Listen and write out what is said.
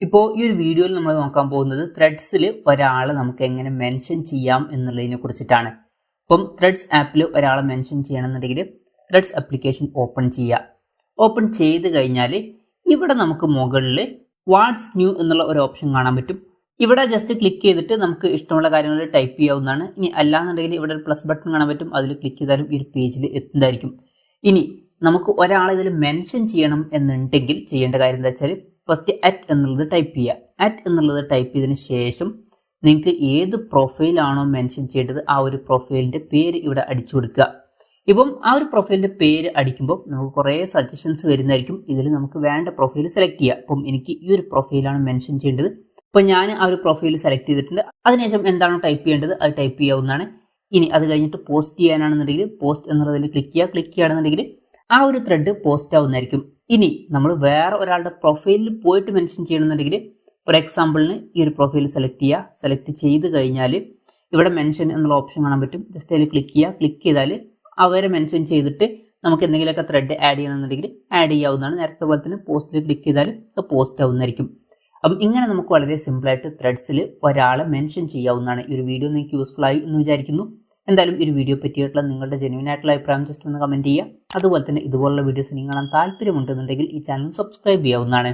ഇപ്പോൾ ഈ ഒരു വീഡിയോയിൽ നമ്മൾ നോക്കാൻ പോകുന്നത് ത്രെഡ്സിൽ ഒരാളെ നമുക്ക് എങ്ങനെ മെൻഷൻ ചെയ്യാം എന്നുള്ളതിനെ കുറിച്ചിട്ടാണ്. ഇപ്പം ത്രെഡ്സ് ആപ്പിൽ ഒരാളെ മെൻഷൻ ചെയ്യണമെന്നുണ്ടെങ്കിൽ ത്രെഡ്സ് ആപ്ലിക്കേഷൻ ഓപ്പൺ ചെയ്യുക. ഓപ്പൺ ചെയ്ത് കഴിഞ്ഞാൽ ഇവിടെ നമുക്ക് മുകളിൽ വാട്ട്സ് ന്യൂ എന്നുള്ള ഒരു ഓപ്ഷൻ കാണാൻ പറ്റും. ഇവിടെ ജസ്റ്റ് ക്ലിക്ക് ചെയ്തിട്ട് നമുക്ക് ഇഷ്ടമുള്ള കാര്യങ്ങൾ ടൈപ്പ് ചെയ്യാവുന്നതാണ്. ഇനി അല്ലാന്നുണ്ടെങ്കിൽ ഇവിടെ ഒരു പ്ലസ് ബട്ടൺ കാണാൻ പറ്റും, അതിൽ ക്ലിക്ക് ചെയ്താലും ഈ ഒരു പേജിൽ എത്തുന്നതായിരിക്കും. ഇനി നമുക്ക് ഒരാളെ ഇതിൽ മെൻഷൻ ചെയ്യണം എന്നുണ്ടെങ്കിൽ ചെയ്യേണ്ട കാര്യം എന്താ വെച്ചാൽ ഫസ്റ്റ് അറ്റ് എന്നുള്ളത് ടൈപ്പ് ചെയ്യുക. അറ്റ് എന്നുള്ളത് ടൈപ്പ് ചെയ്തതിന് ശേഷം നിങ്ങൾക്ക് ഏത് പ്രൊഫൈലാണോ മെൻഷൻ ചെയ്യേണ്ടത് ആ ഒരു പ്രൊഫൈലിൻ്റെ പേര് ഇവിടെ അടിച്ചു കൊടുക്കുക. ഇപ്പം ആ ഒരു പ്രൊഫൈലിൻ്റെ പേര് അടിക്കുമ്പോൾ നമുക്ക് കുറേ സജഷൻസ് വരുന്നതായിരിക്കും. ഇതിൽ നമുക്ക് വേണ്ട പ്രൊഫൈൽ സെലക്ട് ചെയ്യുക. അപ്പം എനിക്ക് ഈ ഒരു പ്രൊഫൈലാണ് മെൻഷൻ ചെയ്യേണ്ടത്. അപ്പം ഞാൻ ആ ഒരു പ്രൊഫൈൽ സെലക്ട് ചെയ്തിട്ടുണ്ട്. അതിനുശേഷം എന്താണോ ടൈപ്പ് ചെയ്യേണ്ടത് അത് ടൈപ്പ് ചെയ്യാവുന്നതാണ്. ഇനി അത് കഴിഞ്ഞിട്ട് പോസ്റ്റ് ചെയ്യാനാണെന്നുണ്ടെങ്കിൽ പോസ്റ്റ് എന്നുള്ളതിൽ ക്ലിക്ക് ചെയ്യുകയാണെന്നുണ്ടെങ്കിൽ ആ ഒരു ത്രെഡ് പോസ്റ്റ് ആവുന്നതായിരിക്കും. ഇനി നമ്മൾ വേറെ ഒരാളുടെ പ്രൊഫൈലിൽ പോയിട്ട് മെൻഷൻ ചെയ്യണമെന്നുണ്ടെങ്കിൽ ഒരു എക്സാമ്പിളിന് ഈ ഒരു പ്രൊഫൈൽ സെലക്ട് ചെയ്യുക. സെലക്ട് ചെയ്ത് കഴിഞ്ഞാൽ ഇവിടെ മെൻഷൻ എന്നുള്ള ഓപ്ഷൻ കാണാൻ പറ്റും. ജസ്റ്റ് അതിൽ ക്ലിക്ക് ചെയ്യുക. ക്ലിക്ക് ചെയ്താൽ അവരെ മെൻഷൻ ചെയ്തിട്ട് നമുക്ക് എന്തെങ്കിലുമൊക്കെ ത്രെഡ് ആഡ് ചെയ്യണമെന്നുണ്ടെങ്കിൽ ആഡ് ചെയ്യാവുന്നതാണ്. നേരത്തെ പോലെ തന്നെ പോസ്റ്റിൽ ക്ലിക്ക് ചെയ്താൽ അത് പോസ്റ്റ് ആവുന്നതായിരിക്കും. അപ്പം ഇങ്ങനെ നമുക്ക് വളരെ സിമ്പിളായിട്ട് ത്രെഡ്സിൽ ഒരാളെ മെൻഷൻ ചെയ്യാവുന്നതാണ്. ഈ ഒരു വീഡിയോ നിങ്ങൾക്ക് യൂസ്ഫുൾ ആയി എന്ന് വിചാരിക്കുന്നു. എന്തായാലും ഈ ഒരു വീഡിയോ പറ്റിയിട്ടുള്ള നിങ്ങളുടെ ജെന്യൂൻ ആയിട്ടുള്ള അഭിപ്രായം ജസ്റ്റ് ഒന്ന് കമൻറ്റ് ചെയ്യുക. അതുപോലെ തന്നെ ഇതുപോലുള്ള വീഡിയോസ് നിങ്ങൾ കാണാൻ താല്പര്യമുണ്ടെന്നുണ്ടെങ്കിൽ ഈ ചാനൽ സബ്സ്ക്രൈബ് ചെയ്യാവുന്നതാണ്.